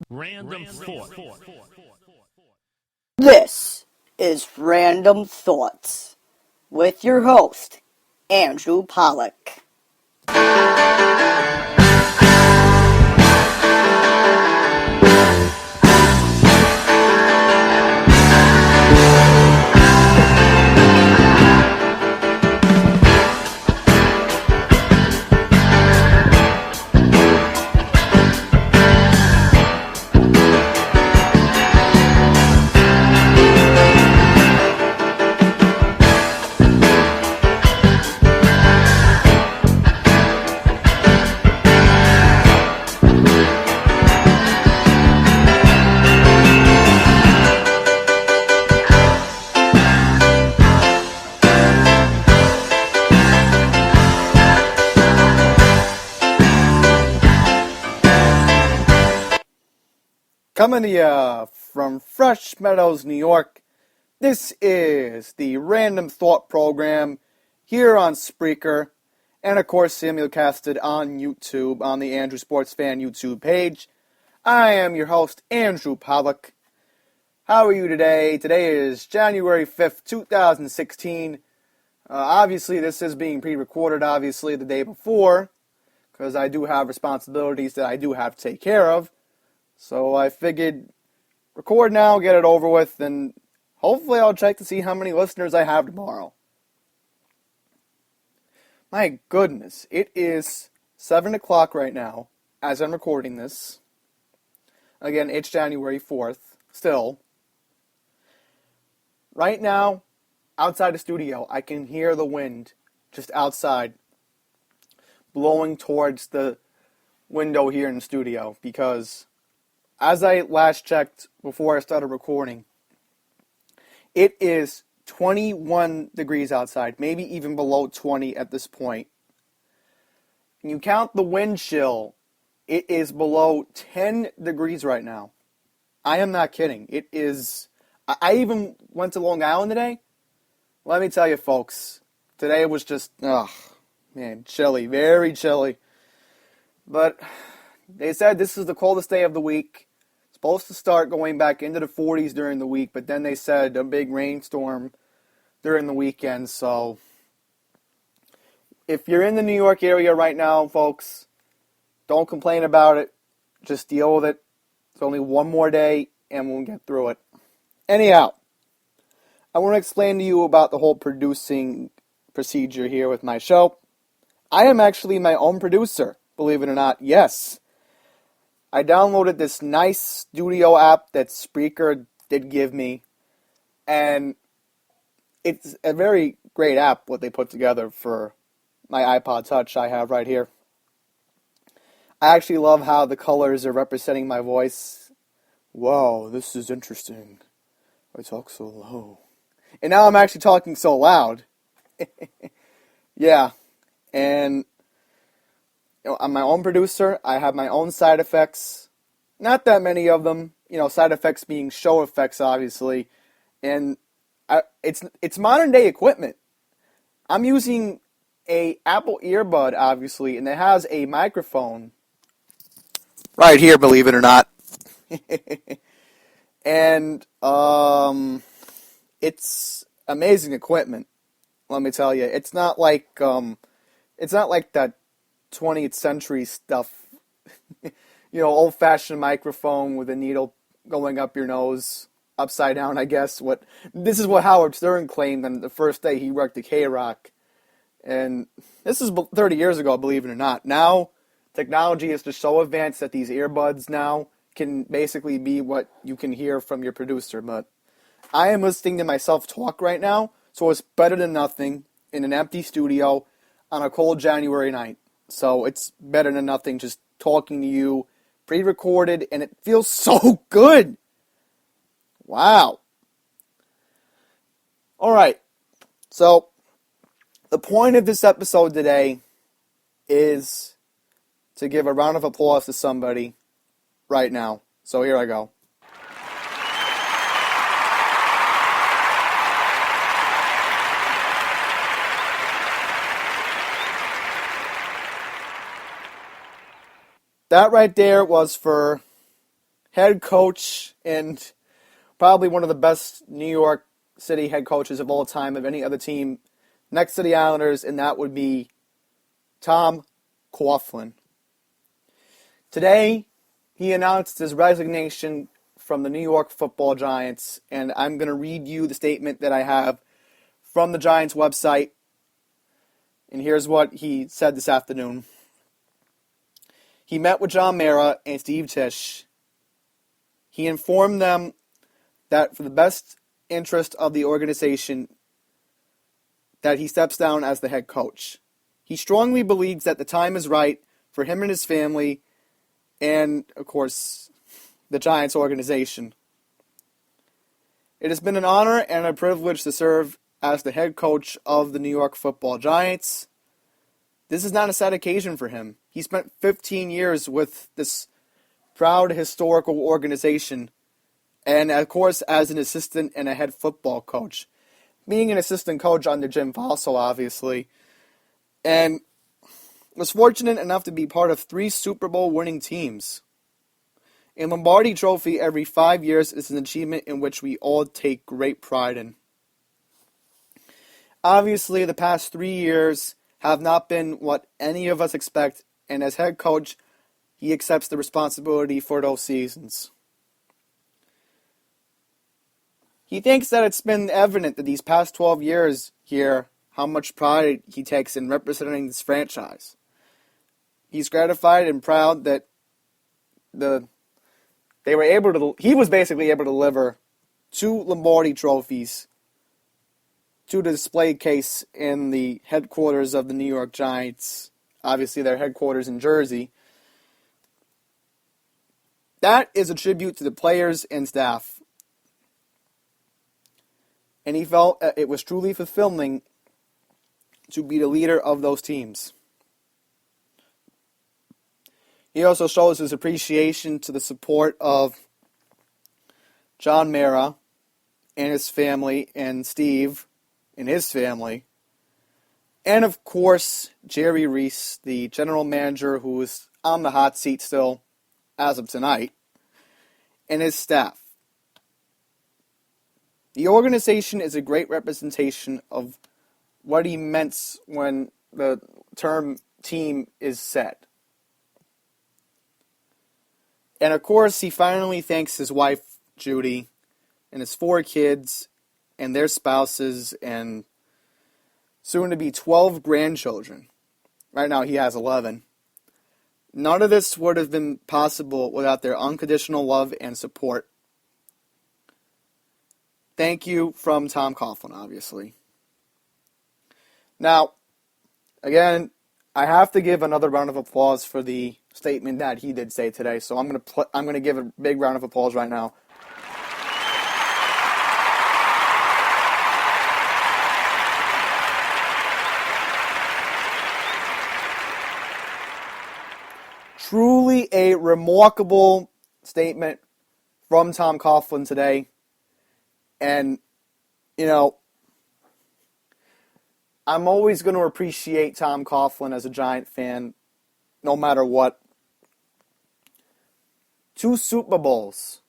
Random thought. This is Random Thoughts with your host, Andrew Pollock. Coming to you from Fresh Meadows, New York, this is the Random Thought Program here on Spreaker, and of course simulcasted on YouTube on the Andrew Sports Fan YouTube page. I am your host, Andrew Pollock. How are you today? Today is January 5th, 2016. Obviously, this is being pre-recorded, the day before, because I do have responsibilities that I do have to take care of. So I figured record now, get it over with, and hopefully I'll check to see how many listeners I have tomorrow. My goodness, it is 7 o'clock right now as I'm recording this. Again, it's January 4th, still. Right now, outside the studio, I can hear the wind just outside blowing towards the window here in the studio because as I last checked before I started recording, it is 21 degrees outside, maybe even below 20 at this point. And you count the wind chill, it is below 10 degrees right now. I am not kidding. It is. I even went to Long Island today. Let me tell you, folks, today was just, chilly, very chilly. But they said this is the coldest day of the week. Supposed to start going back into the 40s during the week, but then they said a big rainstorm during the weekend. So if you're in the New York area right now, folks, don't complain about it. Just deal with it. It's only one more day, and we'll get through it. Anyhow, I want to explain to you about the whole producing procedure here with my show. I am actually my own producer, believe it or not. Yes. I downloaded this nice studio app that Spreaker did give me, and it's a very great app what they put together for my iPod Touch I have right here. I actually love how the colors are representing my voice. Whoa, this is interesting. I talk so low. And now I'm actually talking so loud. Yeah, and I'm my own producer. I have my own side effects. Not that many of them. Side effects being show effects, obviously. And it's modern day equipment. I'm using a Apple earbud, obviously, and it has a microphone right here, believe it or not. And it's amazing equipment. Let me tell you, it's not like that 20th century stuff, old-fashioned microphone with a needle going up your nose, upside down, I guess. This is what Howard Stern claimed on the first day he worked at K-Rock. And this is 30 years ago, believe it or not. Now, technology is just so advanced that these earbuds now can basically be what you can hear from your producer. But I am listening to myself talk right now, so it's better than nothing in an empty studio on a cold January night. So it's better than nothing just talking to you, pre-recorded, and it feels so good. Wow. All right. So the point of this episode today is to give a round of applause to somebody right now. So here I go. That right there was for head coach and probably one of the best New York City head coaches of all time of any other team next to the Islanders, and that would be Tom Coughlin. Today, he announced his resignation from the New York Football Giants, and I'm going to read you the statement that I have from the Giants website, and here's what he said this afternoon. He met with John Mara and Steve Tisch. He informed them that for the best interest of the organization, that he steps down as the head coach. He strongly believes that the time is right for him and his family and, of course, the Giants organization. It has been an honor and a privilege to serve as the head coach of the New York Football Giants. This is not a sad occasion for him. He spent 15 years with this proud historical organization, and of course as an assistant and a head football coach. Being an assistant coach under Jim Fassel, obviously, and was fortunate enough to be part of 3 Super Bowl winning teams. A Lombardi Trophy every 5 years is an achievement in which we all take great pride in. Obviously, the past 3 years have not been what any of us expect, and as head coach, he accepts the responsibility for those seasons. He thinks that it's been evident that these past 12 years here how much pride he takes in representing this franchise. He's gratified and proud that he was basically able to deliver 2 Lombardi trophies to the display case in the headquarters of the New York Giants. Obviously, their headquarters in Jersey. That is a tribute to the players and staff. And he felt it was truly fulfilling to be the leader of those teams. He also shows his appreciation to the support of John Mara and his family, and Steve and his family, and of course Jerry Reese, the general manager who is on the hot seat still as of tonight, and his staff. The organization is a great representation of what he meant when the term team is set. And of course, he finally thanks his wife, Judy, and his 4 kids, and their spouses, and soon to be 12 grandchildren. Right now he has 11. None of this would have been possible without their unconditional love and support. Thank you from Tom Coughlin, obviously. Now, again, I have to give another round of applause for the statement that he did say today. So I'm going to give a big round of applause right now. Truly a remarkable statement from Tom Coughlin today. And, I'm always going to appreciate Tom Coughlin as a Giant fan, no matter what. 2 Super Bowls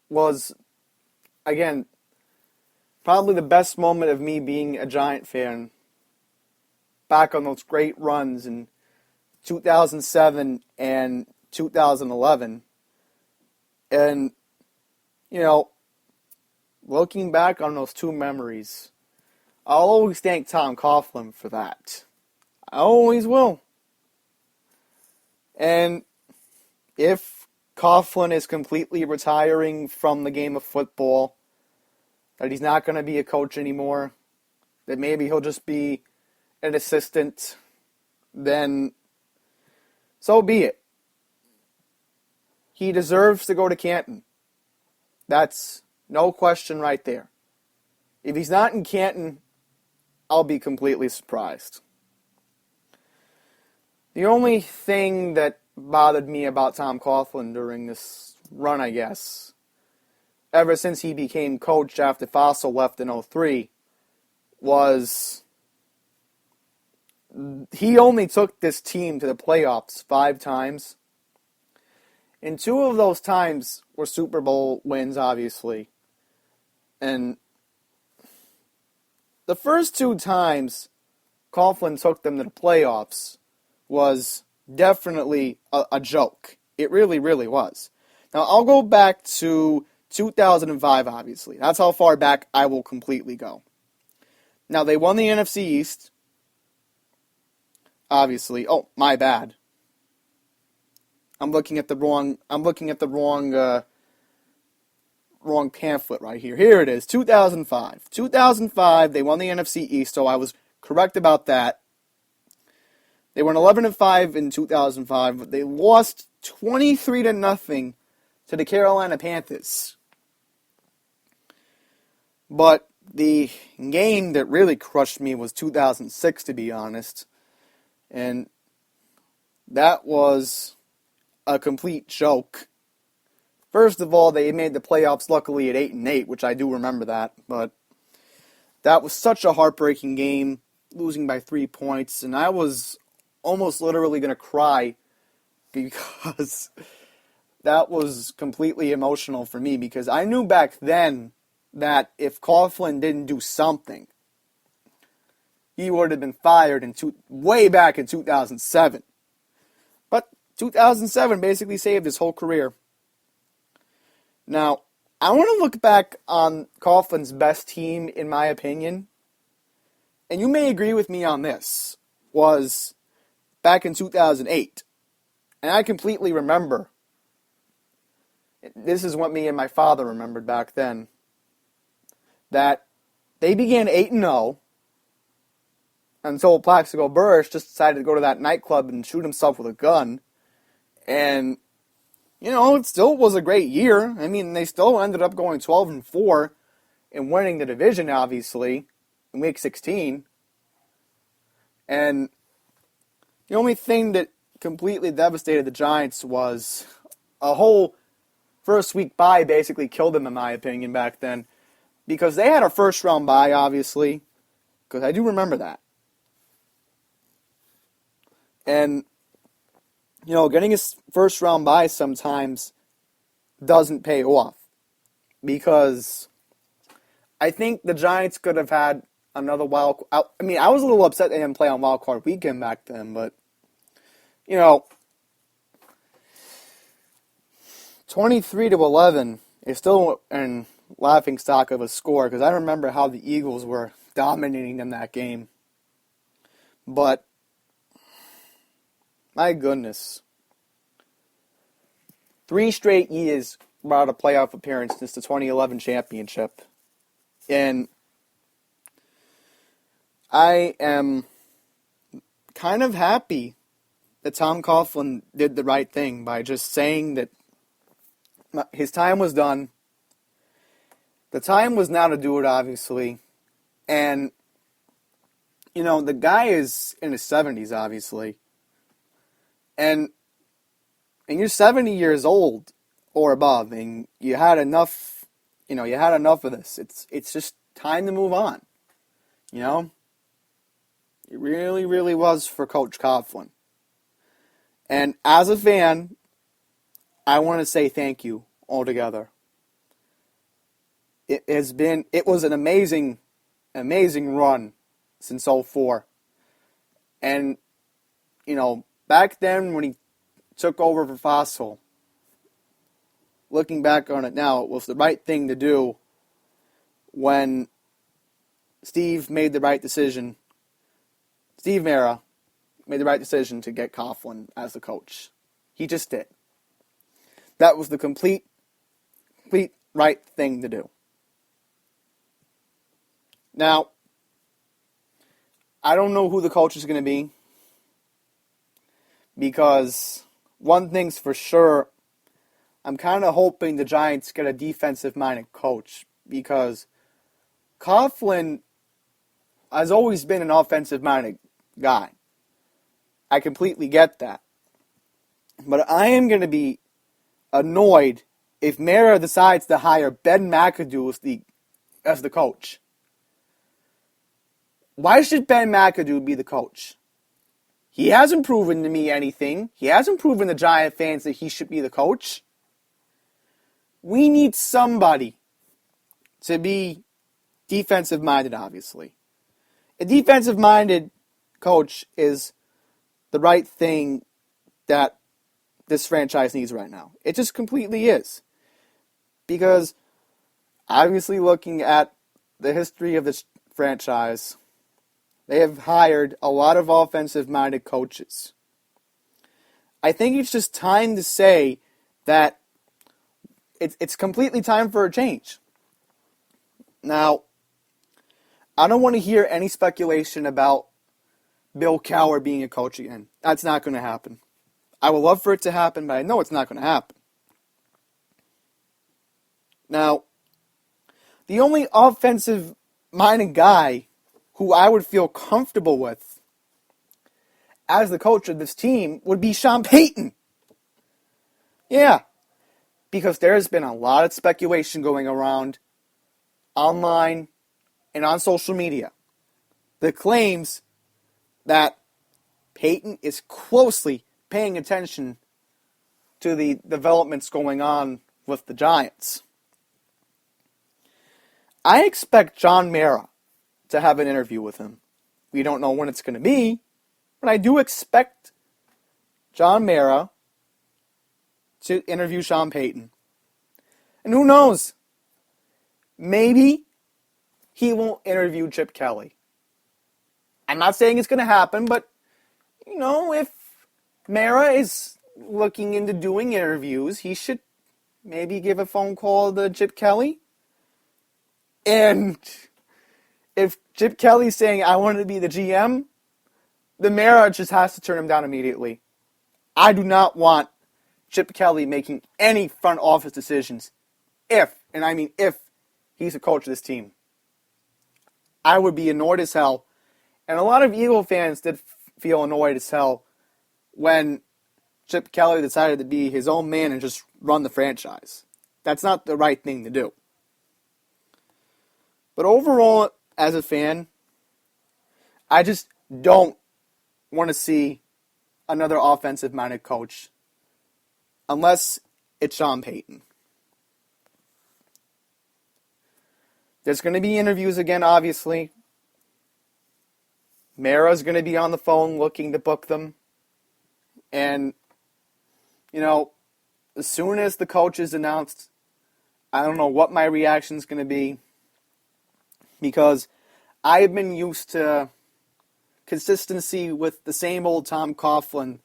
was, again, probably the best moment of me being a Giant fan. Back on those great runs in 2007 and 2011. And, looking back on those 2 memories, I'll always thank Tom Coughlin for that. I always will. And if Coughlin is completely retiring from the game of football, that he's not going to be a coach anymore, that maybe he'll just be an assistant, then so be it. He deserves to go to Canton. That's no question right there. If he's not in Canton, I'll be completely surprised. The only thing that bothered me about Tom Coughlin during this run, I guess, ever since he became coach after Fassel left in 2003, was he only took this team to the playoffs 5 times. And 2 of those times were Super Bowl wins, obviously. And the first two times Coughlin took them to the playoffs was definitely a joke. It really, really was. Now, I'll go back to 2005, obviously. That's how far back I will completely go. Now, they won the NFC East, obviously. Oh, my bad. I'm looking at the wrong pamphlet right here. Here it is, 2005. 2005, they won the NFC East, so I was correct about that. They went 11-5 in 2005, but they lost 23-0 to the Carolina Panthers. But the game that really crushed me was 2006, to be honest. And that was a complete joke. First of all, they made the playoffs luckily at 8-8, which I do remember that. But that was such a heartbreaking game, losing by 3 points. And I was almost literally going to cry because that was completely emotional for me. Because I knew back then that if Coughlin didn't do something, he would have been fired way back in 2007. But 2007 basically saved his whole career. Now, I want to look back on Coughlin's best team, in my opinion, and you may agree with me on this, was back in 2008. And I completely remember, this is what me and my father remembered back then, that they began 8-0 until Plaxico Burress just decided to go to that nightclub and shoot himself with a gun. And it still was a great year. I mean, they still ended up going 12-4 and winning the division, obviously, in Week 16. And the only thing that completely devastated the Giants was a whole first week bye basically killed them, in my opinion, back then. Because they had a first-round bye, obviously, because I do remember that. And getting a first-round bye sometimes doesn't pay off. Because I think the Giants could have had another wild... I was a little upset they didn't play on Wild Card Weekend back then, but, 23-11 is still an laughing stock of a score, because I remember how the Eagles were dominating them that game. But my goodness. 3 straight years without a playoff appearance since the 2011 championship. And I am kind of happy that Tom Coughlin did the right thing by just saying that his time was done. The time was now to do it, obviously. And, the guy is in his 70s, obviously. And you're 70 years old or above, and you had enough, of this. It's just time to move on, It really, really was for Coach Coughlin. And as a fan, I want to say thank you altogether. It was an amazing, amazing run since 2004. And, back then when he took over for Fossil, looking back on it now, it was the right thing to do when Steve made the right decision. Steve Mera made the right decision to get Coughlin as the coach. He just did. That was the complete right thing to do. Now, I don't know who the coach is going to be, because one thing's for sure, I'm kind of hoping the Giants get a defensive-minded coach, because Coughlin has always been an offensive-minded guy. I completely get that. But I am going to be annoyed if Mara decides to hire Ben McAdoo as the coach. Why should Ben McAdoo be the coach? He hasn't proven to me anything. He hasn't proven the Giant fans that he should be the coach. we need somebody to be defensive-minded, obviously. A defensive-minded coach is the right thing that this franchise needs right now. It just completely is. Because, obviously, looking at the history of this franchise, they have hired a lot of offensive-minded coaches. I think it's just time to say that it's completely time for a change. Now, I don't want to hear any speculation about Bill Cowher being a coach again. That's not going to happen. I would love for it to happen, but I know it's not going to happen. Now, the only offensive-minded guy who I would feel comfortable with as the coach of this team would be Sean Payton. Yeah, because there's been a lot of speculation going around online and on social media. The claims that Payton is closely paying attention to the developments going on with the Giants. I expect John Mara to have an interview with him. We don't know when it's going to be, but I do expect John Mara to interview Sean Payton. And who knows? Maybe he won't interview Chip Kelly. I'm not saying it's going to happen, but, if Mara is looking into doing interviews, he should maybe give a phone call to Chip Kelly. And if Chip Kelly's saying, I want to be the GM, the Mara just has to turn him down immediately. I do not want Chip Kelly making any front office decisions if he's the coach of this team. I would be annoyed as hell. And a lot of Eagle fans did feel annoyed as hell when Chip Kelly decided to be his own man and just run the franchise. That's not the right thing to do. But overall, as a fan, I just don't want to see another offensive-minded coach unless it's Sean Payton. There's going to be interviews again, obviously. Mara's going to be on the phone looking to book them. And, as soon as the coach is announced, I don't know what my reaction is going to be. Because I have been used to consistency with the same old Tom Coughlin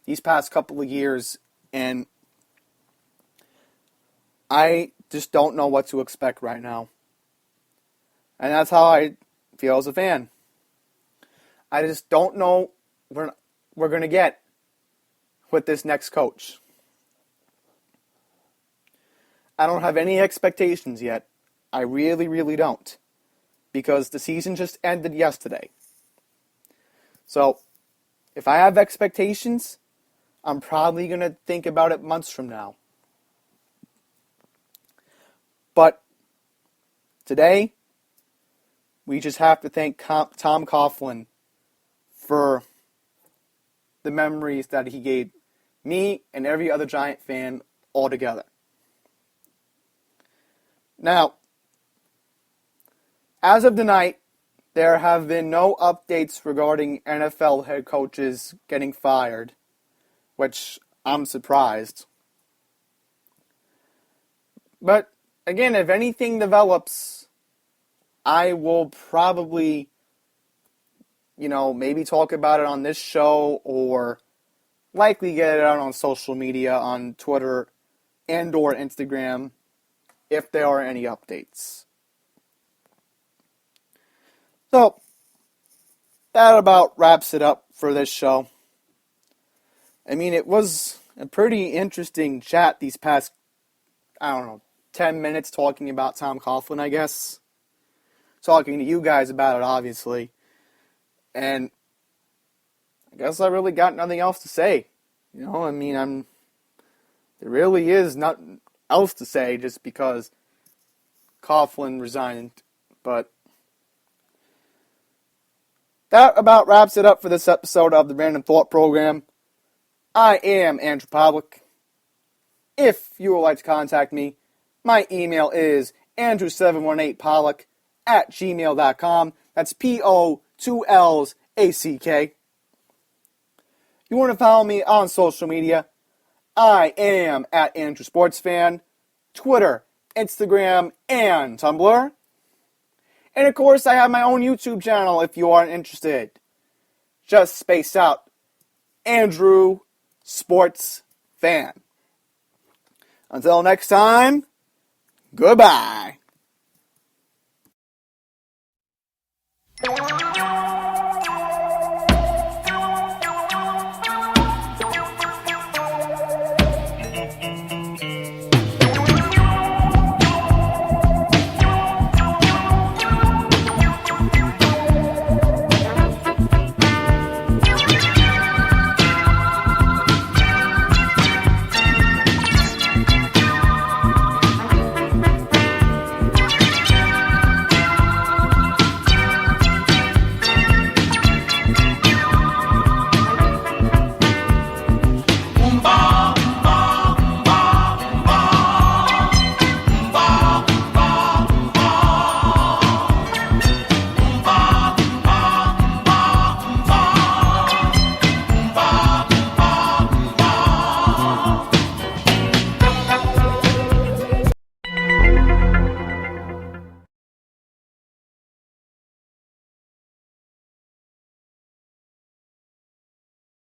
these past couple of years, and I just don't know what to expect right now. And that's how I feel as a fan. I just don't know what we're going to get with this next coach. I don't have any expectations yet. I really, really don't. Because the season just ended yesterday. So, if I have expectations, I'm probably going to think about it months from now. But today, we just have to thank Tom Coughlin for the memories that he gave me and every other Giant fan all together. Now, as of tonight, there have been no updates regarding NFL head coaches getting fired, which I'm surprised. But, again, if anything develops, I will probably, maybe talk about it on this show or likely get it out on social media, on Twitter and or Instagram, if there are any updates. So, that about wraps it up for this show. It was a pretty interesting chat these past, 10 minutes talking about Tom Coughlin, I guess. Talking to you guys about it, obviously. And I guess I really got nothing else to say. There really is nothing else to say just because Coughlin resigned. But that about wraps it up for this episode of the Random Thought Program. I am Andrew Pavlik, if you would like to contact me, my email is andrew718pollock@gmail.com. That's PO2LSACK. You want to follow me on social media? I am at Andrew Sports Fan, Twitter, Instagram, and Tumblr. And of course, I have my own YouTube channel if you are interested. Just space out Andrew Sports Fan. Until next time, goodbye.